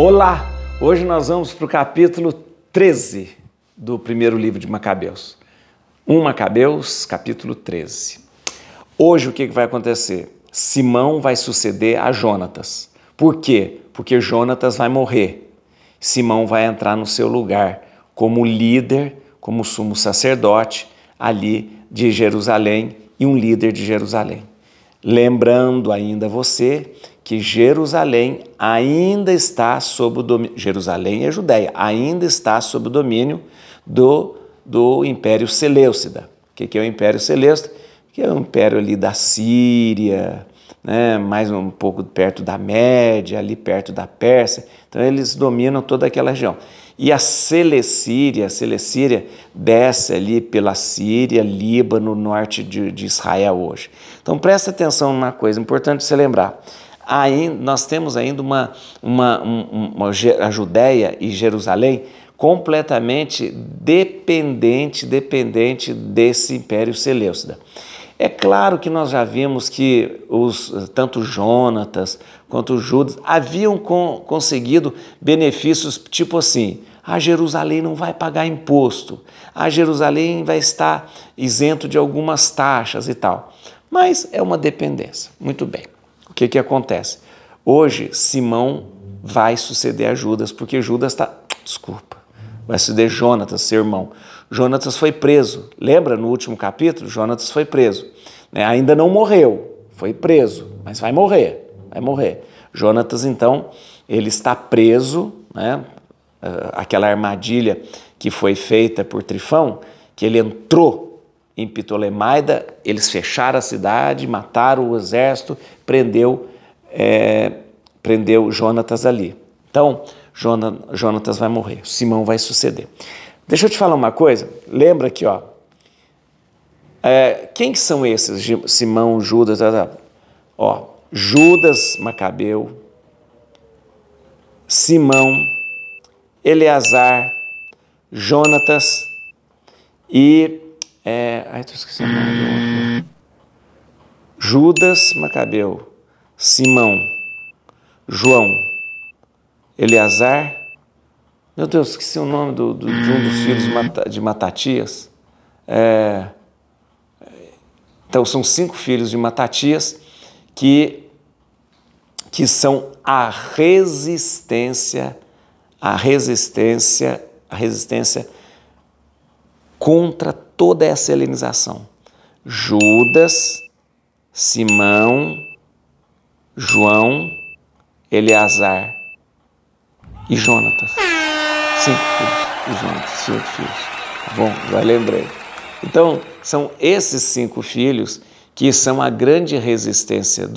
Olá! Hoje nós vamos para o capítulo 13 do primeiro livro de Macabeus. 1 Macabeus, capítulo 13. Hoje o que vai acontecer? Simão vai suceder a Jonatas. Por quê? Porque Jonatas vai morrer. Simão vai entrar no seu lugar como líder, como sumo sacerdote ali de Jerusalém e um líder de Jerusalém. Lembrando ainda você que Jerusalém ainda está sob o domínio, Jerusalém é Judéia, ainda está sob o domínio do Império Seleucida. O que é o Império Seleucida? Que é o império ali da Síria, né, mais um pouco perto da Média, ali perto da Pérsia. Então eles dominam toda aquela região. E a Celecíria desce ali pela Síria, Líbano, norte de Israel hoje. Então presta atenção numa coisa importante você lembrar. Nós temos ainda a Judéia e Jerusalém completamente dependente desse Império Seleucida. É claro que nós já vimos que tanto Jonatas quanto Judas haviam conseguido benefícios tipo assim: a Jerusalém não vai pagar imposto, a Jerusalém vai estar isento de algumas taxas e tal. Mas é uma dependência. Muito bem. O que acontece? Hoje, Simão vai suceder a Judas, porque Judas vai suceder Jonatas, seu irmão. Jonatas foi preso. Lembra no último capítulo? Jonatas foi preso. Ainda não morreu, foi preso, mas vai morrer. Jonatas, então, ele está preso, né? Aquela armadilha que foi feita por Trifão, que ele entrou em Ptolemaida, eles fecharam a cidade, mataram o exército, prendeu Jonatas ali. Então, Jonatas vai morrer, Simão vai suceder. Deixa eu te falar uma coisa, lembra aqui, ó. Quem que são esses? Simão, Judas, ó, Judas Macabeu, Simão, Eleazar, Jonatas e esqueci o nome do outro. Judas Macabeu, Simão, João, Eleazar. Meu Deus, esqueci o nome de um dos filhos de Matatias. Então, são 5 filhos de Matatias que são a resistência contra toda essa helenização. Judas, Simão, João, Eleazar e Jonatas. 5 filhos de Jonatas, 5 filhos. Bom, já lembrei. Então, são esses 5 filhos que são a grande resistência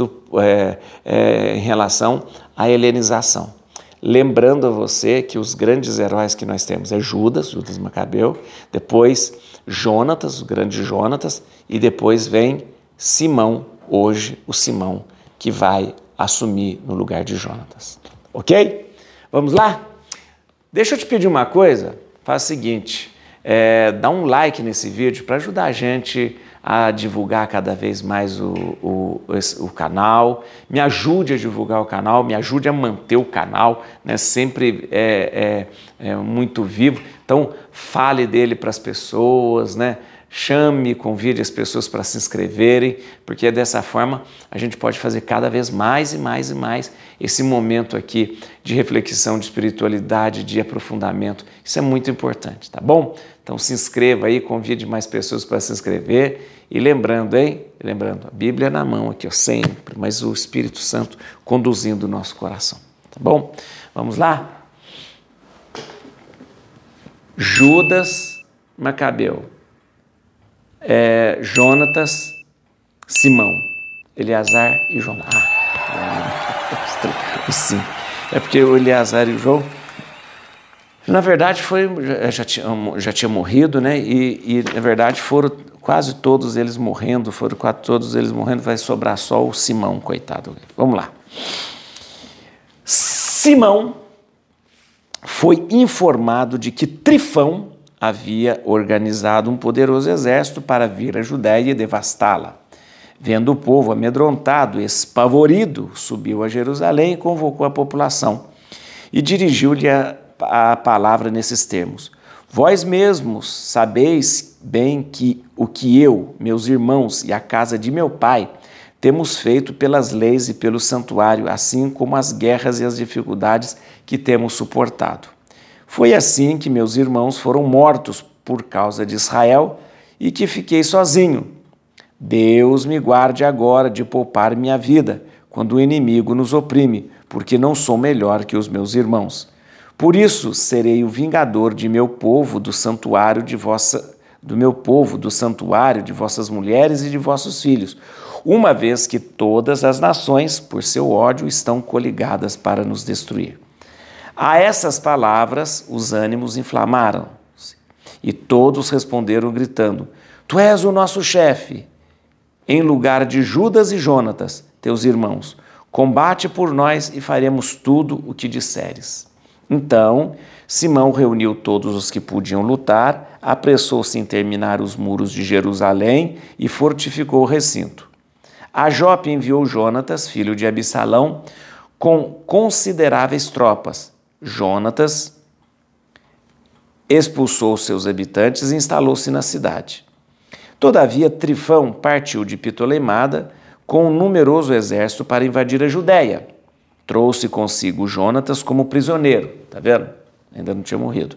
em relação à helenização. Lembrando a você que os grandes heróis que nós temos é Judas Macabeu, depois Jonatas, o grande Jonatas, e depois vem Simão, hoje o Simão, que vai assumir no lugar de Jonatas. Ok? Vamos lá? Deixa eu te pedir uma coisa, faz o seguinte, dá um like nesse vídeo para ajudar a gente a divulgar cada vez mais o canal, me ajude a divulgar o canal, me ajude a manter o canal, né? Sempre muito vivo. Então fale dele para as pessoas, né? Chame, convide as pessoas para se inscreverem, porque dessa forma a gente pode fazer cada vez mais e mais e mais esse momento aqui de reflexão, de espiritualidade, de aprofundamento. Isso é muito importante, tá bom? Então se inscreva aí, convide mais pessoas para se inscrever e lembrando, a Bíblia na mão aqui, ó, sempre, mas o Espírito Santo conduzindo o nosso coração, tá bom? Vamos lá? Judas Macabeu, Jonatas, Simão, Eleazar e João. Sim, é porque o Eleazar e o João, na verdade, já tinha morrido, né? E na verdade foram quase todos eles morrendo, vai sobrar só o Simão, coitado. Vamos lá. Simão foi informado de que Trifão havia organizado um poderoso exército para vir à Judéia e devastá-la. Vendo o povo amedrontado, espavorido, subiu a Jerusalém e convocou a população. e dirigiu-lhe a palavra nesses termos: Vós mesmos sabeis bem que o que eu, meus irmãos e a casa de meu pai temos feito pelas leis e pelo santuário, assim como as guerras e as dificuldades que temos suportado. Foi assim que meus irmãos foram mortos por causa de Israel e que fiquei sozinho. Deus me guarde agora de poupar minha vida, quando o inimigo nos oprime, porque não sou melhor que os meus irmãos. Por isso serei o vingador de meu povo, do santuário de vossas mulheres e de vossos filhos, uma vez que todas as nações, por seu ódio, estão coligadas para nos destruir. A essas palavras, os ânimos inflamaram-se, e todos responderam gritando: Tu és o nosso chefe, em lugar de Judas e Jonatas, teus irmãos. Combate por nós e faremos tudo o que disseres. Então, Simão reuniu todos os que podiam lutar, apressou-se em terminar os muros de Jerusalém e fortificou o recinto. A Jope enviou Jonatas, filho de Absalão, com consideráveis tropas. Jonatas expulsou seus habitantes e instalou-se na cidade. Todavia, Trifão partiu de Ptolemada com um numeroso exército para invadir a Judéia. Trouxe consigo Jonatas como prisioneiro, tá vendo? Ainda não tinha morrido.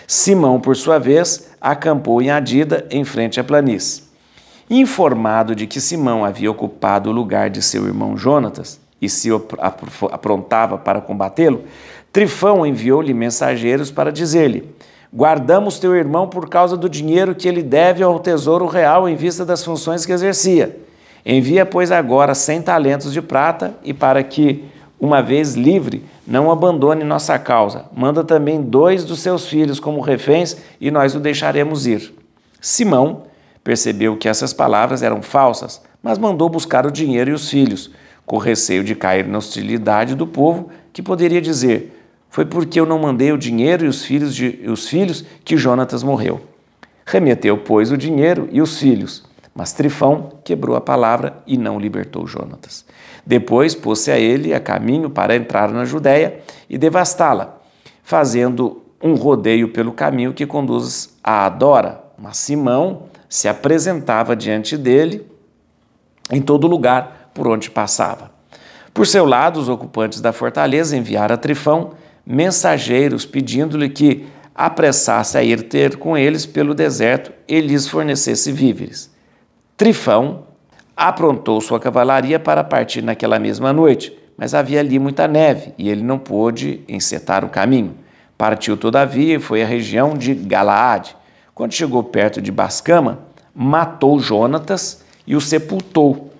Simão, por sua vez, acampou em Adida, em frente à planície. Informado de que Simão havia ocupado o lugar de seu irmão Jonatas e se aprontava para combatê-lo, Trifão enviou-lhe mensageiros para dizer-lhe: Guardamos teu irmão por causa do dinheiro que ele deve ao tesouro real em vista das funções que exercia. Envia, pois, agora 100 talentos de prata e para que, uma vez livre, não abandone nossa causa. Manda também 2 dos seus filhos como reféns e nós o deixaremos ir. Simão percebeu que essas palavras eram falsas, mas mandou buscar o dinheiro e os filhos, com receio de cair na hostilidade do povo, que poderia dizer: Foi porque eu não mandei o dinheiro e os filhos que Jonatas morreu. Remeteu, pois, o dinheiro e os filhos, mas Trifão quebrou a palavra e não libertou Jonatas. Depois pôs-se a ele a caminho para entrar na Judéia e devastá-la, fazendo um rodeio pelo caminho que conduz a Adora. Mas Simão se apresentava diante dele em todo lugar por onde passava. Por seu lado, os ocupantes da fortaleza enviaram a Trifão mensageiros pedindo-lhe que apressasse a ir ter com eles pelo deserto e lhes fornecesse víveres. Trifão aprontou sua cavalaria para partir naquela mesma noite, mas havia ali muita neve e ele não pôde encetar o caminho. Partiu, todavia, e foi à região de Galaade. Quando chegou perto de Bascama, matou Jonatas e o sepultou.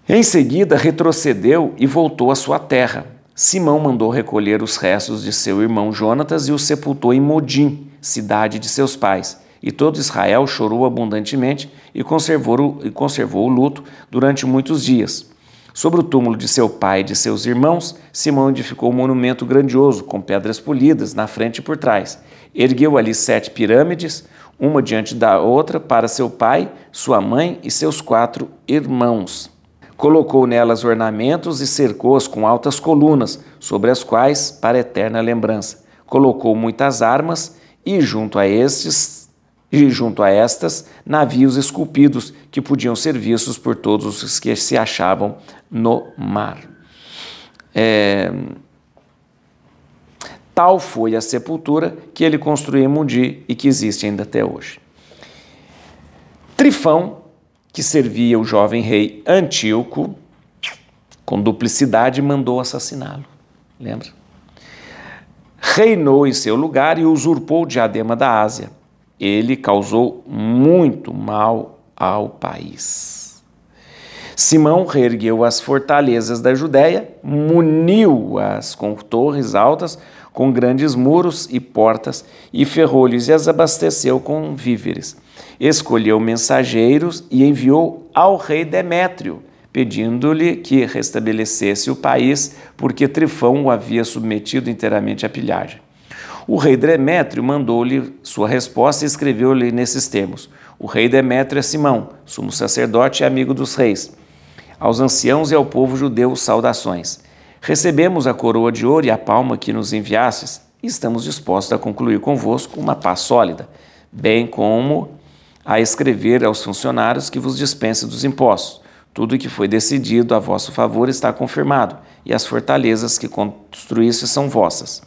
Em seguida, retrocedeu e voltou à sua terra. Simão mandou recolher os restos de seu irmão Jonatas e o sepultou em Modim, cidade de seus pais. E todo Israel chorou abundantemente e conservou o luto durante muitos dias. Sobre o túmulo de seu pai e de seus irmãos, Simão edificou um monumento grandioso, com pedras polidas, na frente e por trás. Ergueu ali 7 pirâmides, uma diante da outra, para seu pai, sua mãe e seus 4 irmãos. Colocou nelas ornamentos e cercou-as com altas colunas, sobre as quais, para eterna lembrança, colocou muitas armas e, junto a estas, navios esculpidos que podiam ser vistos por todos os que se achavam no mar. Tal foi a sepultura que ele construiu em Modim e que existe ainda até hoje. Trifão, que servia o jovem rei Antíoco, com duplicidade, mandou assassiná-lo. Lembra? Reinou em seu lugar e usurpou o diadema da Ásia. Ele causou muito mal ao país. Simão reergueu as fortalezas da Judéia, muniu-as com torres altas, com grandes muros e portas, e ferrou-lhes e as abasteceu com víveres. Escolheu mensageiros e enviou ao rei Demétrio, pedindo-lhe que restabelecesse o país, porque Trifão o havia submetido inteiramente à pilhagem. O rei Demétrio mandou-lhe sua resposta e escreveu-lhe nesses termos: O rei Demétrio é Simão, sumo sacerdote e amigo dos reis. Aos anciãos e ao povo judeu, saudações. Recebemos a coroa de ouro e a palma que nos enviastes e estamos dispostos a concluir convosco uma paz sólida, bem como a escrever aos funcionários que vos dispensem dos impostos. Tudo o que foi decidido a vosso favor está confirmado, e as fortalezas que construístes são vossas.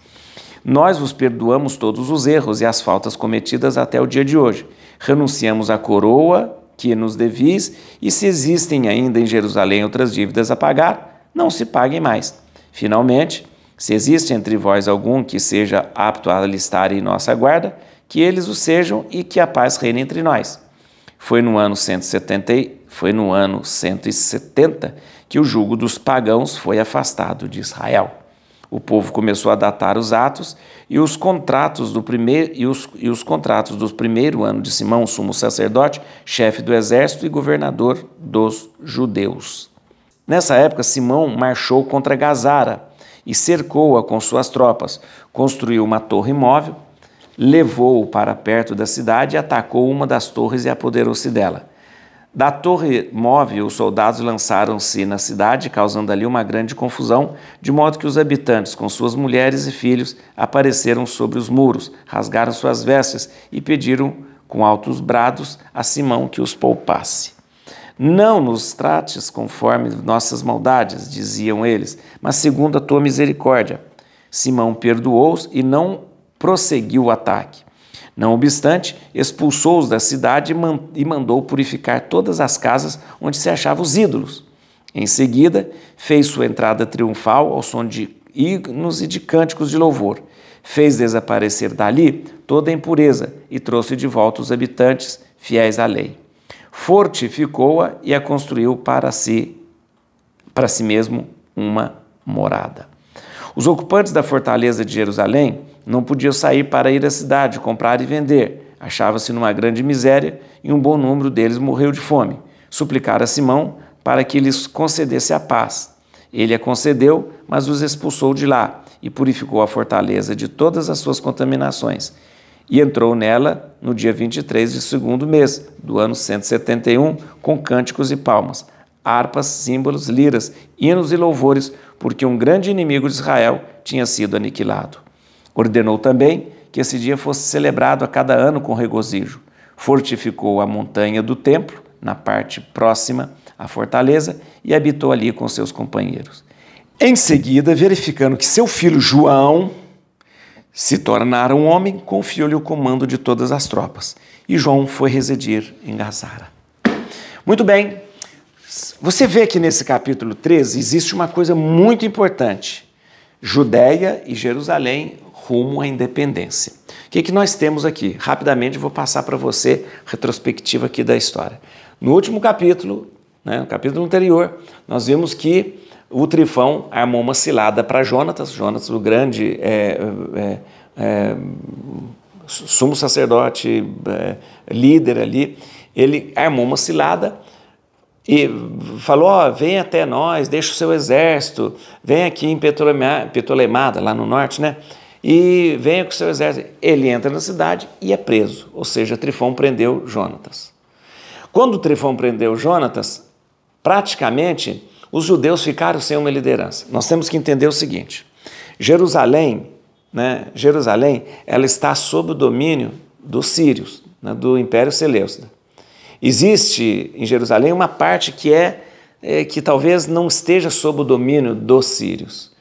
Nós vos perdoamos todos os erros e as faltas cometidas até o dia de hoje. Renunciamos à coroa que nos devis, e se existem ainda em Jerusalém outras dívidas a pagar, não se paguem mais. Finalmente, se existe entre vós algum que seja apto a alistar em nossa guarda, que eles o sejam e que a paz reine entre nós. Foi no ano 170 que o jugo dos pagãos foi afastado de Israel. O povo começou a datar os atos e os contratos do primeiro ano de Simão, sumo sacerdote, chefe do exército e governador dos judeus. Nessa época, Simão marchou contra Gazara e cercou-a com suas tropas, construiu uma torre móvel, levou-o para perto da cidade e atacou uma das torres e apoderou-se dela. Da torre móvel, os soldados lançaram-se na cidade, causando ali uma grande confusão, de modo que os habitantes, com suas mulheres e filhos, apareceram sobre os muros, rasgaram suas vestes e pediram com altos brados a Simão que os poupasse. Não nos trates conforme nossas maldades, diziam eles, mas segundo a tua misericórdia. Simão perdoou-os e não prosseguiu o ataque. Não obstante, expulsou-os da cidade e mandou purificar todas as casas onde se achavam os ídolos. Em seguida, fez sua entrada triunfal ao som de hinos e de cânticos de louvor. Fez desaparecer dali toda a impureza e trouxe de volta os habitantes fiéis à lei. Fortificou-a e a construiu para si mesmo uma morada. Os ocupantes da fortaleza de Jerusalém não podiam sair para ir à cidade, comprar e vender. Achava-se numa grande miséria e um bom número deles morreu de fome. Suplicaram a Simão para que lhes concedesse a paz. Ele a concedeu, mas os expulsou de lá e purificou a fortaleza de todas as suas contaminações. E entrou nela no dia 23 do segundo mês do ano 171, com cânticos e palmas, harpas, símbolos, liras, hinos e louvores, porque um grande inimigo de Israel tinha sido aniquilado. Ordenou também que esse dia fosse celebrado a cada ano com regozijo. Fortificou a montanha do templo, na parte próxima à fortaleza, e habitou ali com seus companheiros. Em seguida, verificando que seu filho João se tornara um homem, confiou-lhe o comando de todas as tropas. E João foi residir em Gazara. Muito bem, você vê que nesse capítulo 13 existe uma coisa muito importante. Judéia e Jerusalém rumo à independência. O que nós temos aqui? Rapidamente vou passar para você a retrospectiva aqui da história. No último capítulo, no capítulo anterior, nós vimos que o Trifão armou uma cilada para Jonatas, o grande sumo sacerdote, líder ali, ele armou uma cilada e falou, vem até nós, deixa o seu exército, vem aqui em Ptolemada, lá no norte, né? E venha com o seu exército. Ele entra na cidade e é preso, ou seja, Trifão prendeu Jonatas. Quando Trifão prendeu Jonatas, praticamente os judeus ficaram sem uma liderança. Nós temos que entender o seguinte, Jerusalém, ela está sob o domínio dos sírios, do Império Seleucida. Existe em Jerusalém uma parte que talvez não esteja sob o domínio dos sírios,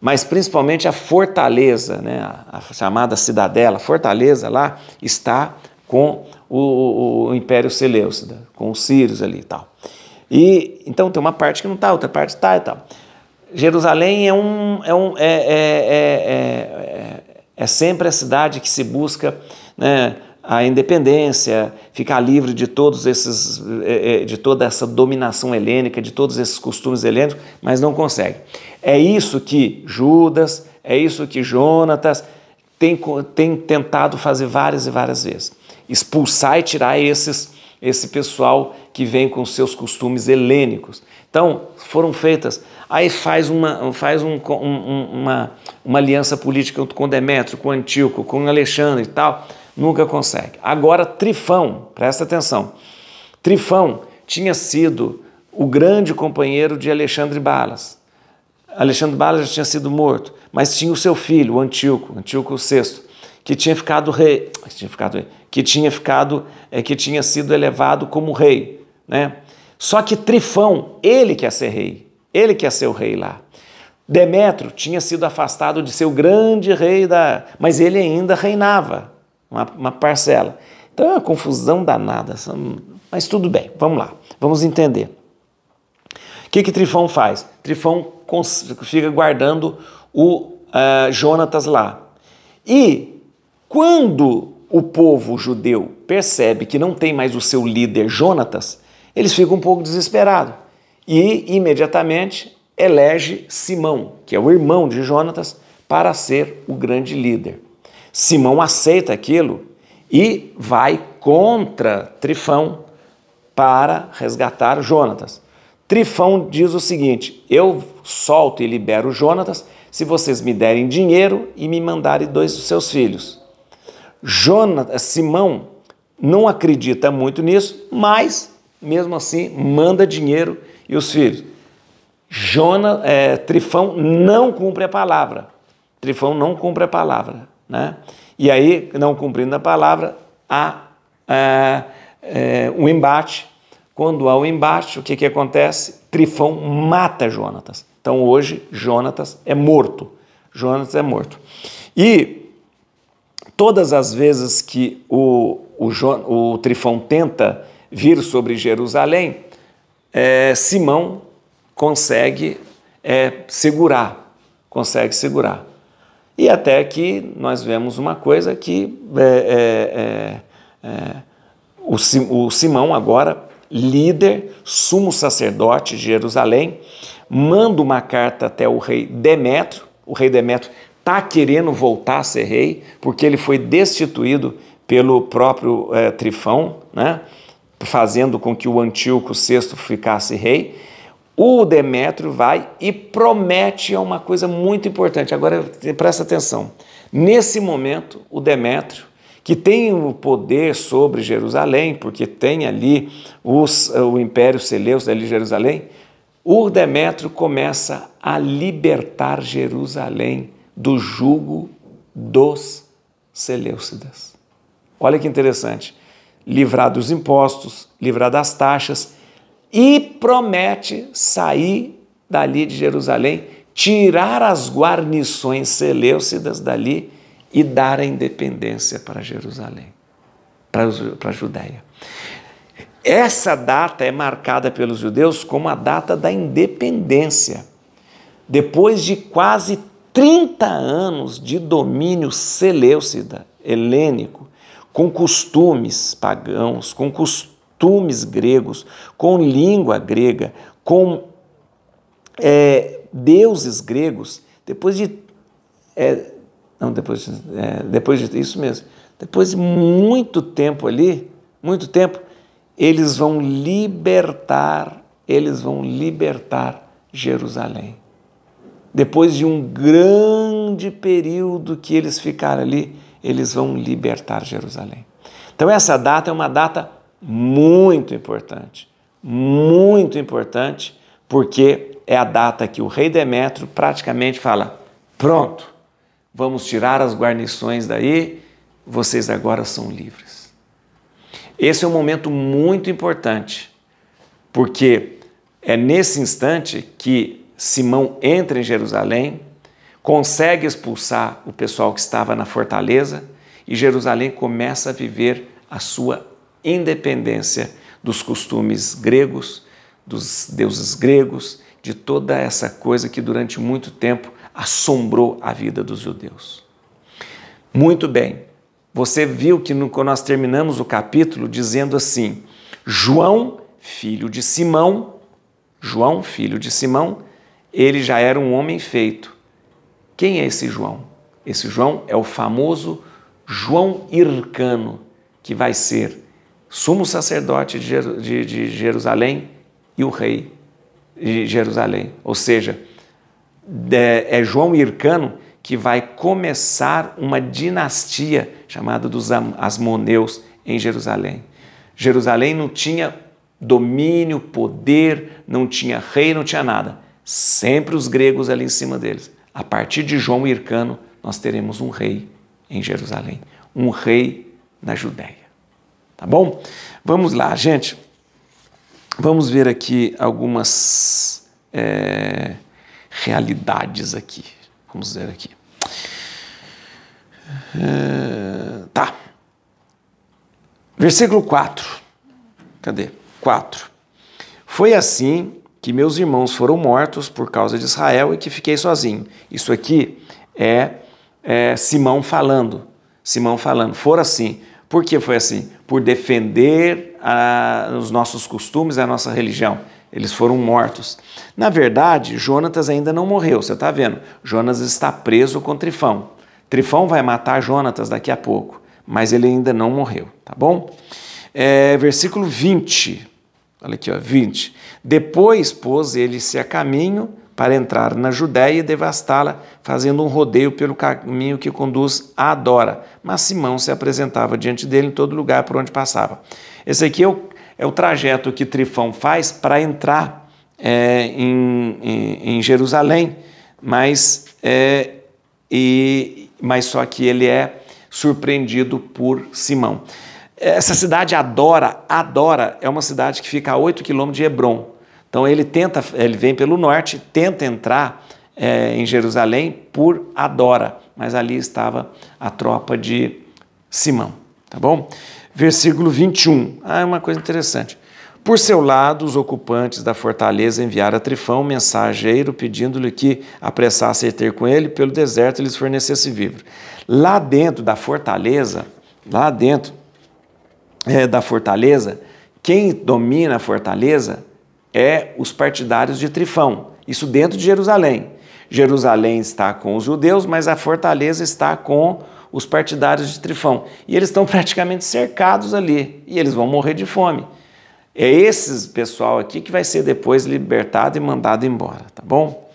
mas principalmente a fortaleza, a chamada cidadela, a fortaleza lá está com o Império Seleucida, com os sírios ali e tal. E então tem uma parte que não está, outra parte está e tal. Jerusalém é sempre a cidade que se busca, a independência, ficar livre de de toda essa dominação helênica, de todos esses costumes helênicos, mas não consegue. É isso que Judas, é isso que Jonatas tem tentado fazer várias e várias vezes. Expulsar e tirar esse pessoal que vem com seus costumes helênicos. Então, foram feitas, aí faz uma aliança política com Demétrio, com Antíoco, com Alexandre e tal, nunca consegue. Agora, Trifão, presta atenção, Trifão tinha sido o grande companheiro de Alexandre Balas. Alexandre Bala já tinha sido morto, mas tinha o seu filho, o Antíoco VI, que tinha ficado rei, que tinha sido elevado como rei, né? Só que Trifão, ele quer ser rei, ele quer ser o rei lá. Demétrio tinha sido afastado de ser o grande rei mas ele ainda reinava, uma parcela. Então é uma confusão danada, mas tudo bem, vamos lá, vamos entender. O que Trifão faz? Trifão fica guardando o Jonatas lá. E quando o povo judeu percebe que não tem mais o seu líder Jonatas, eles ficam um pouco desesperados e imediatamente elege Simão, que é o irmão de Jonatas, para ser o grande líder. Simão aceita aquilo e vai contra Trifão para resgatar Jonatas. Trifão diz o seguinte: eu solto e libero Jonatas se vocês me derem dinheiro e me mandarem 2 dos seus filhos. Simão não acredita muito nisso, mas mesmo assim manda dinheiro e os filhos. Trifão não cumpre a palavra. Trifão não cumpre a palavra, né? E aí, não cumprindo a palavra, há um embate. Quando há o embate, o que acontece? Trifão mata Jonatas. Então hoje Jonatas é morto. Jonatas é morto. E todas as vezes que o Trifão tenta vir sobre Jerusalém, Simão consegue segurar. E até que nós vemos uma coisa que o Simão agora, líder, sumo sacerdote de Jerusalém, manda uma carta até o rei Demétrio. O rei Demétrio está querendo voltar a ser rei, porque ele foi destituído pelo próprio Trifão, né? Fazendo com que o Antíoco VI ficasse rei. O Demétrio vai e promete uma coisa muito importante. Agora, presta atenção. Nesse momento, o Demétrio, que tem o poder sobre Jerusalém, porque tem ali o Império Seleucida ali de Jerusalém, o Demétrio começa a libertar Jerusalém do jugo dos Seleucidas. Olha que interessante. Livrar dos impostos, livrar das taxas, e promete sair dali de Jerusalém, tirar as guarnições seleucidas dali e dar a independência para Jerusalém, para a Judéia. Essa data é marcada pelos judeus como a data da independência. Depois de quase 30 anos de domínio seleucida, helênico, com costumes pagãos, com costumes gregos, com língua grega, com deuses gregos, depois de muito tempo ali, eles vão libertar Jerusalém. Depois de um grande período que eles ficaram ali, eles vão libertar Jerusalém. Então essa data é uma data muito importante, porque é a data que o rei Demétrio praticamente fala: pronto, vamos tirar as guarnições daí, vocês agora são livres. Esse é um momento muito importante, porque é nesse instante que Simão entra em Jerusalém, consegue expulsar o pessoal que estava na fortaleza e Jerusalém começa a viver a sua independência dos costumes gregos, dos deuses gregos, de toda essa coisa que durante muito tempo assombrou a vida dos judeus. Muito bem, você viu que quando nós terminamos o capítulo dizendo assim: João, filho de Simão, ele já era um homem feito. Quem é esse João? Esse João é o famoso João Hircano, que vai ser sumo sacerdote de Jerusalém e o rei de Jerusalém. Ou seja, é João Hircano que vai começar uma dinastia chamada dos Asmoneus em Jerusalém. Jerusalém não tinha domínio, poder, não tinha rei, não tinha nada. Sempre os gregos ali em cima deles. A partir de João Hircano, nós teremos um rei em Jerusalém, um rei na Judéia. Tá bom? Vamos lá, gente. Vamos ver aqui algumas realidades aqui. Vamos ver aqui. Tá. Versículo 4. Cadê? 4. Foi assim que meus irmãos foram mortos por causa de Israel e que fiquei sozinho. Isso aqui é Simão falando. Simão falando. Foram assim. Por que foi assim? Por defender os nossos costumes e a nossa religião. Eles foram mortos. Na verdade, Jonatas ainda não morreu. Você está vendo? Jonas está preso com Trifão. Trifão vai matar Jonatas daqui a pouco, mas ele ainda não morreu. Tá bom? Versículo 20. Olha aqui, ó, 20. Depois pôs ele-se a caminho para entrar na Judéia e devastá-la, fazendo um rodeio pelo caminho que conduz a Adora. Mas Simão se apresentava diante dele em todo lugar por onde passava. Esse aqui é o trajeto que Trifão faz para entrar em Jerusalém, mas só que ele é surpreendido por Simão. Essa cidade Adora é uma cidade que fica a 8 quilômetros de Hebrom. Então ele vem pelo norte, tenta entrar em Jerusalém por Adora, mas ali estava a tropa de Simão, tá bom? Versículo 21, uma coisa interessante. Por seu lado, os ocupantes da fortaleza enviaram a Trifão um mensageiro pedindo-lhe que apressasse a ter com ele pelo deserto e lhes fornecesse víveres. Lá dentro da fortaleza, quem domina a fortaleza é os partidários de Trifão, isso dentro de Jerusalém. Jerusalém está com os judeus, mas a fortaleza está com os partidários de Trifão. E eles estão praticamente cercados ali, e eles vão morrer de fome. É esse pessoal aqui que vai ser depois libertado e mandado embora, tá bom?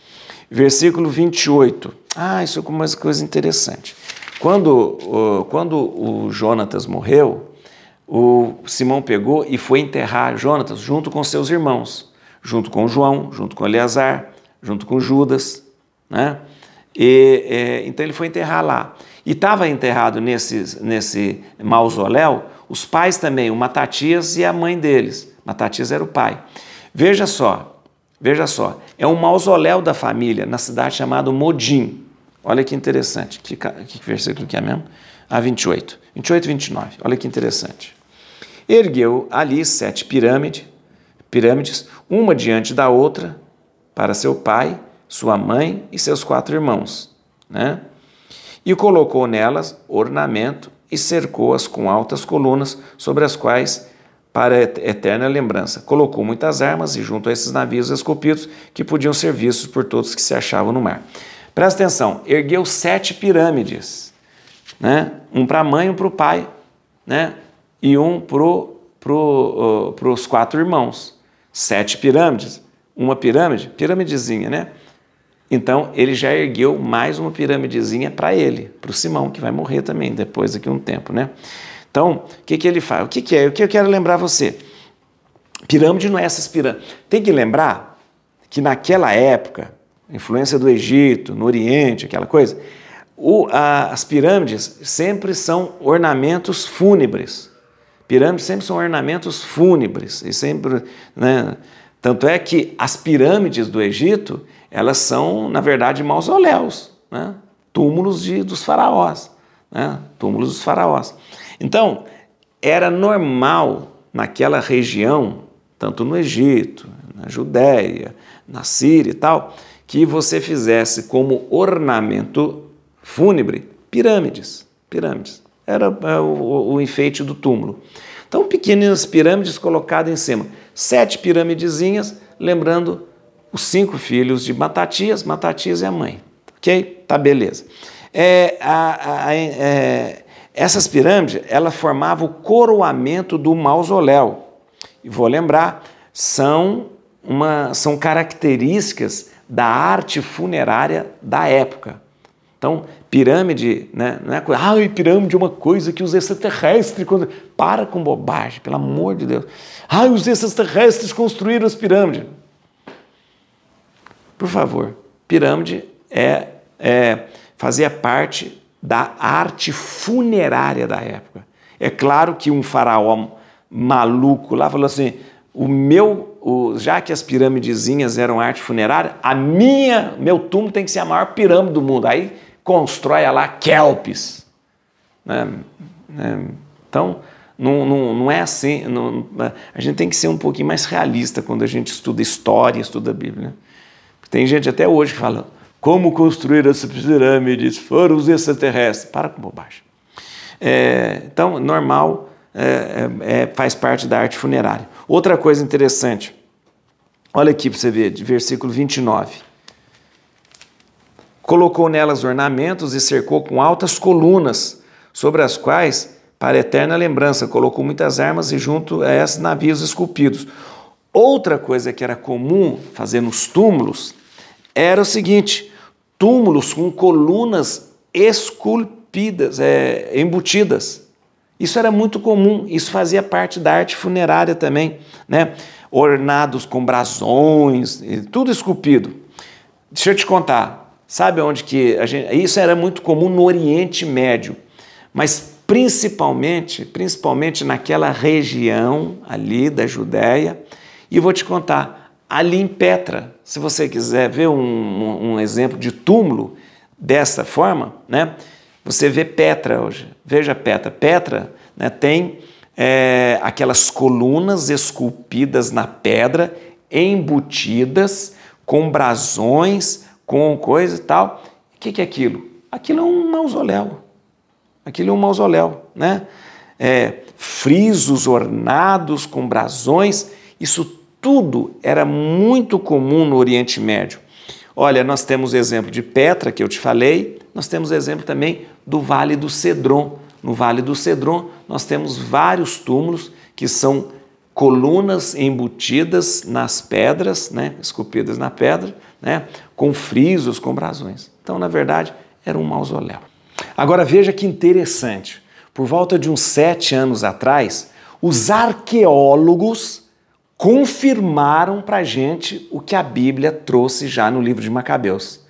Versículo 28. Isso é uma coisa interessante. Quando o Jonatas morreu, o Simão pegou e foi enterrar Jonatas junto com seus irmãos, junto com João, junto com Eleazar, junto com Judas, né? Então ele foi enterrar lá. E estava enterrado nesse mausoléu os pais também, o Matatias e a mãe deles. Matatias era o pai. Veja só, é um mausoléu da família na cidade chamada Modim. Olha que interessante. Que versículo que é mesmo? 28. 28 e 29. Olha que interessante. Ergueu ali 7 pirâmides, uma diante da outra, para seu pai, sua mãe e seus 4 irmãos, né? E colocou nelas ornamento e cercou-as com altas colunas, sobre as quais, para eterna lembrança, colocou muitas armas e junto a esses navios esculpidos que podiam ser vistos por todos que se achavam no mar. Presta atenção, ergueu 7 pirâmides, né? Um para a mãe e um para o pai, né? E um para os 4 irmãos. 7 pirâmides, uma piramidezinha, né? Então, ele já ergueu mais uma piramidezinha para ele, para o Simão, que vai morrer também depois daqui a um tempo, né? Então, o que ele faz? O que é? O que eu quero lembrar você? Pirâmide não é essas pirâmides. Tem que lembrar que naquela época, influência do Egito, no Oriente, aquela coisa, as pirâmides sempre são ornamentos fúnebres. Pirâmides sempre são ornamentos fúnebres. E sempre, né? Tanto é que as pirâmides do Egito, elas são, na verdade, mausoléus, né? Túmulos dos faraós, né? Túmulos dos faraós. Então, era normal naquela região, tanto no Egito, na Judéia, na Síria e tal, que você fizesse como ornamento fúnebre pirâmides. Era o enfeite do túmulo. Então, pequenas pirâmides colocadas em cima. 7 piramidezinhas, lembrando os 5 filhos de Matatias e a mãe. Ok? Tá, beleza. Essas pirâmides, ela formavam o coroamento do mausoléu. E vou lembrar, são características da arte funerária da época. Então, pirâmide, né, não é coisa, pirâmide é uma coisa que os extraterrestres... Para com bobagem, pelo amor de Deus. Os extraterrestres construíram as pirâmides. Por favor, pirâmide fazia parte da arte funerária da época. É claro que um faraó maluco lá falou assim, já que as piramidezinhas eram arte funerária, meu túmulo tem que ser a maior pirâmide do mundo. Aí constrói lá Kelps. Então, não é assim. A gente tem que ser um pouquinho mais realista quando a gente estuda história, estuda a Bíblia. Né? Tem gente até hoje que fala, como construir essas pirâmides? Foram os extraterrestres. Para com bobagem. Então, normal, faz parte da arte funerária. Outra coisa interessante, olha aqui para você ver, de versículo 29. Colocou nelas ornamentos e cercou com altas colunas, sobre as quais, para eterna lembrança, colocou muitas armas e junto a esses navios esculpidos. Outra coisa que era comum fazer nos túmulos era o seguinte, túmulos com colunas esculpidas, embutidas. Isso era muito comum, isso fazia parte da arte funerária também, né? Ornados com brasões, tudo esculpido. Deixa eu te contar, sabe onde que isso era muito comum no Oriente Médio, mas principalmente naquela região ali da Judéia, e vou te contar, ali em Petra, se você quiser ver um exemplo de túmulo dessa forma, né? Você vê Petra hoje, veja Petra. Petra, né, tem aquelas colunas esculpidas na pedra, embutidas, com brasões, com coisa e tal. O que é aquilo? Aquilo é um mausoléu. Aquilo é um mausoléu, né? Frisos ornados com brasões, isso tudo era muito comum no Oriente Médio. Olha, nós temos o exemplo de Petra, que eu te falei, nós temos o exemplo também do Vale do Cedron. No Vale do Cedron, nós temos vários túmulos que são colunas embutidas nas pedras, né, esculpidas na pedra, né, com frisos, com brasões. Então, na verdade, era um mausoléu. Agora, veja que interessante. Por volta de uns 7 anos atrás, os arqueólogos confirmaram para a gente o que a Bíblia trouxe já no livro de Macabeus.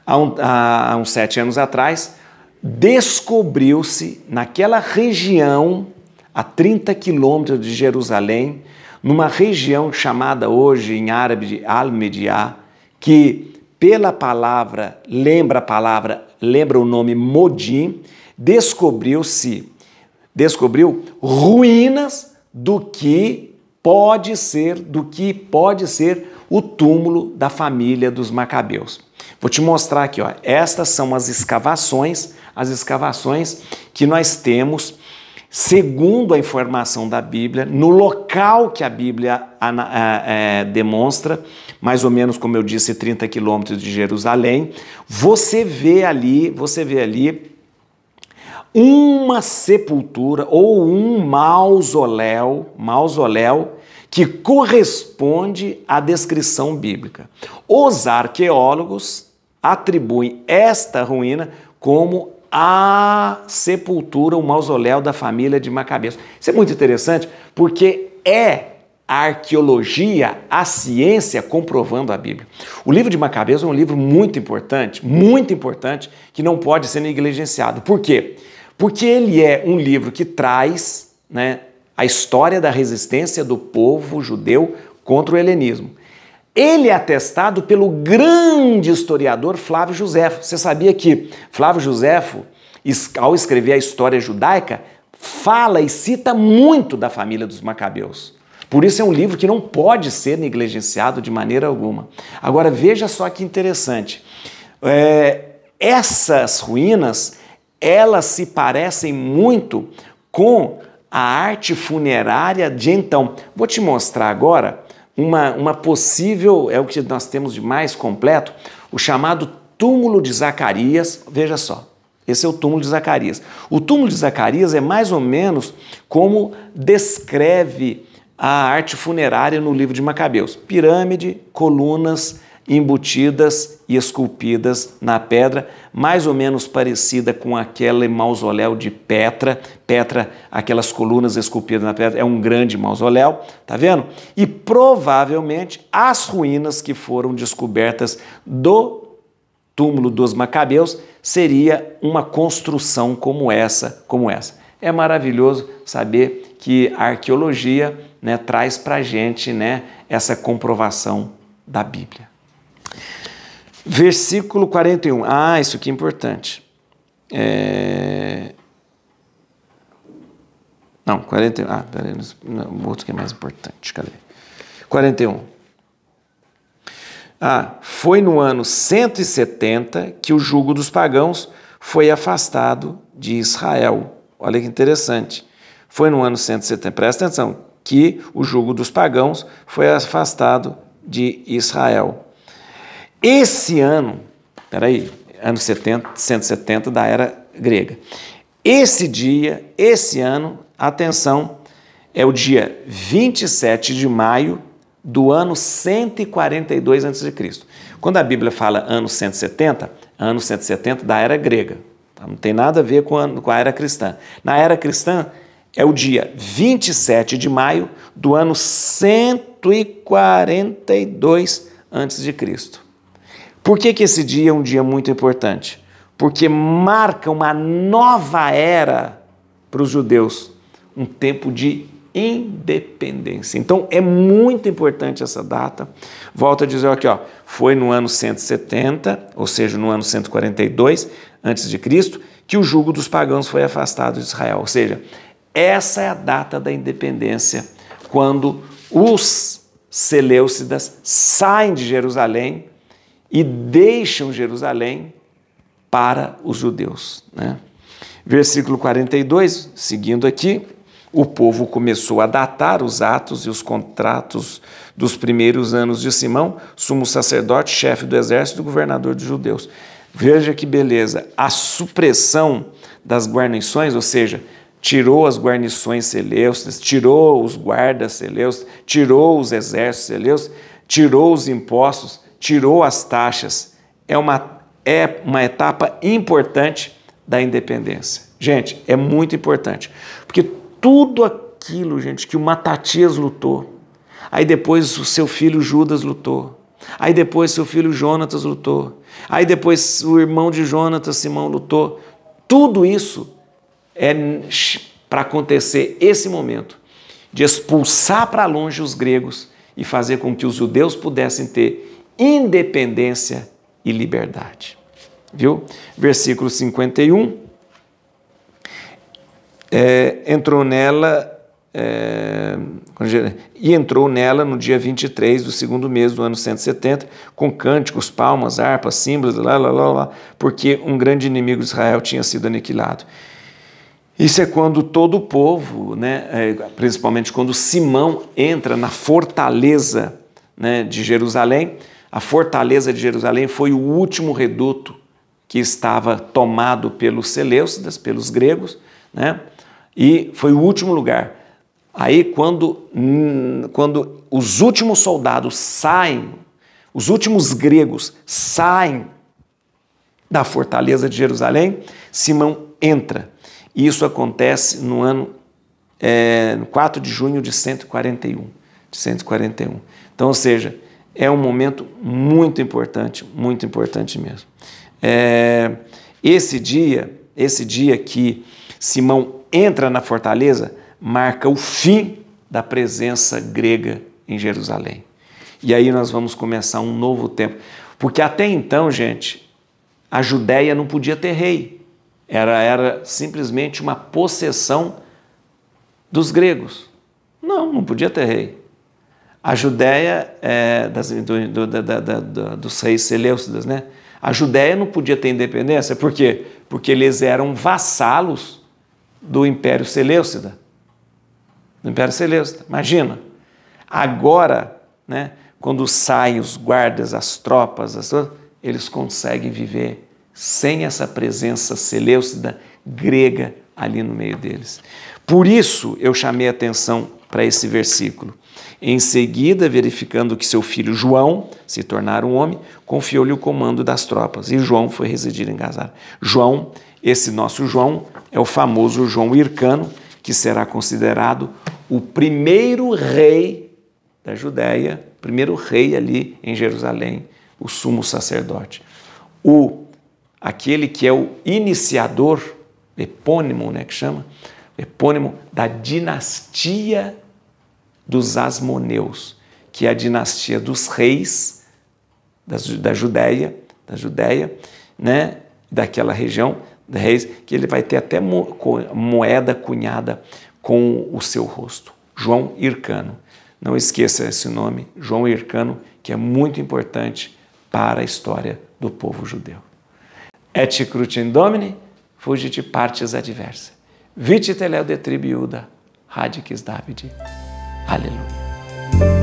Há uns 7 anos atrás, descobriu-se naquela região, a 30 quilômetros de Jerusalém, numa região chamada hoje em árabe de Al-Mediá, que pela palavra, lembra o nome Modim, descobriu ruínas do que pode ser o túmulo da família dos Macabeus. Vou te mostrar aqui, ó. Estas são as escavações que nós temos, segundo a informação da Bíblia, no local que a Bíblia demonstra, mais ou menos, como eu disse, 30 quilômetros de Jerusalém. Você vê ali uma sepultura ou um mausoléu que corresponde à descrição bíblica. Os arqueólogos atribuem esta ruína como a sepultura, o mausoléu da família de Macabeus. Isso é muito interessante porque é a arqueologia, a ciência comprovando a Bíblia. O livro de Macabeus é um livro muito importante, que não pode ser negligenciado. Por quê? Porque ele é um livro que traz, né, a história da resistência do povo judeu contra o helenismo. Ele é atestado pelo grande historiador Flávio Joséfo. Você sabia que Flávio Joséfo, ao escrever a história judaica, fala e cita muito da família dos Macabeus. Por isso é um livro que não pode ser negligenciado de maneira alguma. Agora veja só que interessante. Essas ruínas, elas se parecem muito com a arte funerária de então. Vou te mostrar agora uma possível, é o que nós temos de mais completo, o chamado túmulo de Zacarias. Veja só, esse é o túmulo de Zacarias. O túmulo de Zacarias é mais ou menos como descreve a arte funerária no livro de Macabeus. Pirâmide, colunas embutidas e esculpidas na pedra, mais ou menos parecida com aquele mausoléu de Petra. Petra, aquelas colunas esculpidas na pedra, é um grande mausoléu, tá vendo? E provavelmente as ruínas que foram descobertas do túmulo dos Macabeus seria uma construção como essa. É maravilhoso saber que a arqueologia, né, traz para a gente, né, essa comprovação da Bíblia. Versículo 41. Isso aqui é importante. Não, 41. Peraí, o outro que é mais importante. Cadê? 41. Foi no ano 170 que o jugo dos pagãos foi afastado de Israel. Olha que interessante. Foi no ano 170, presta atenção, que o jugo dos pagãos foi afastado de Israel. Esse ano, ano 170 da era grega. Esse ano, atenção, é o dia 27 de maio do ano 142 a.C. Quando a Bíblia fala ano 170 da era grega. Tá? Não tem nada a ver com a era cristã. Na era cristã, é o dia 27 de maio do ano 142 a.C. Por que esse dia é um dia muito importante? Porque marca uma nova era para os judeus, um tempo de independência. Então, é muito importante essa data. Volto a dizer aqui, foi no ano 170, ou seja, no ano 142 a.C., que o jugo dos pagãos foi afastado de Israel. Ou seja, essa é a data da independência, quando os seleucidas saem de Jerusalém e deixam Jerusalém para os judeus, né? Versículo 42, seguindo aqui, o povo começou a datar os atos e os contratos dos primeiros anos de Simão, sumo sacerdote, chefe do exército e governador dos judeus. Veja que beleza, a supressão das guarnições, ou seja, tirou as guarnições seleucidas, tirou os guardas seleucidas, tirou os exércitos seleucidas, tirou os impostos, tirou as taxas. É uma etapa importante da independência. Gente, é muito importante, porque tudo aquilo, gente, que o Matatias lutou, aí depois o seu filho Judas lutou, aí depois seu filho Jonatas lutou, aí depois o irmão de Jonatas, Simão, lutou, tudo isso é para acontecer esse momento de expulsar para longe os gregos e fazer com que os judeus pudessem ter independência e liberdade. Viu? Versículo 51. Entrou nela no dia 23 do segundo mês do ano 170, com cânticos, palmas, harpas, símbolos, porque um grande inimigo de Israel tinha sido aniquilado. Isso é quando todo o povo, né, principalmente quando Simão entra na fortaleza, né, de Jerusalém. A fortaleza de Jerusalém foi o último reduto que estava tomado pelos seleucidas, pelos gregos, né, e foi o último lugar. Aí quando os últimos soldados saem, os últimos gregos saem da fortaleza de Jerusalém, Simão entra. E isso acontece no ano 4 de junho de 141. Então, ou seja, é um momento muito importante mesmo. Esse dia que Simão entra na fortaleza marca o fim da presença grega em Jerusalém. E aí nós vamos começar um novo tempo. Porque até então, gente, a Judéia não podia ter rei. Era simplesmente uma possessão dos gregos. Não podia ter rei. A Judéia dos reis seleucidas, né? A Judéia não podia ter independência. Por quê? Porque eles eram vassalos do Império Seleucida. Imagina. Agora, né, quando saem os guardas, as tropas, eles conseguem viver sem essa presença seleucida grega ali no meio deles. Por isso eu chamei a atenção para esse versículo. Em seguida, verificando que seu filho João se tornara um homem, confiou-lhe o comando das tropas, e João foi residir em Gazara. João, esse nosso João, é o famoso João Hircano, que será considerado o primeiro rei da Judéia, primeiro rei ali em Jerusalém, o sumo sacerdote. Aquele que é o iniciador, epônimo, né, que chama, epônimo da dinastia dos Asmoneus, que é a dinastia dos reis da Judéia, né, daquela região, reis, que ele vai ter até moeda cunhada com o seu rosto. João Hircano. Não esqueça esse nome, João Hircano, que é muito importante para a história do povo judeu. Et crucem Domini, fugit partes adversa. Vite teleo de tribiuda, radix Davidi. Aleluia.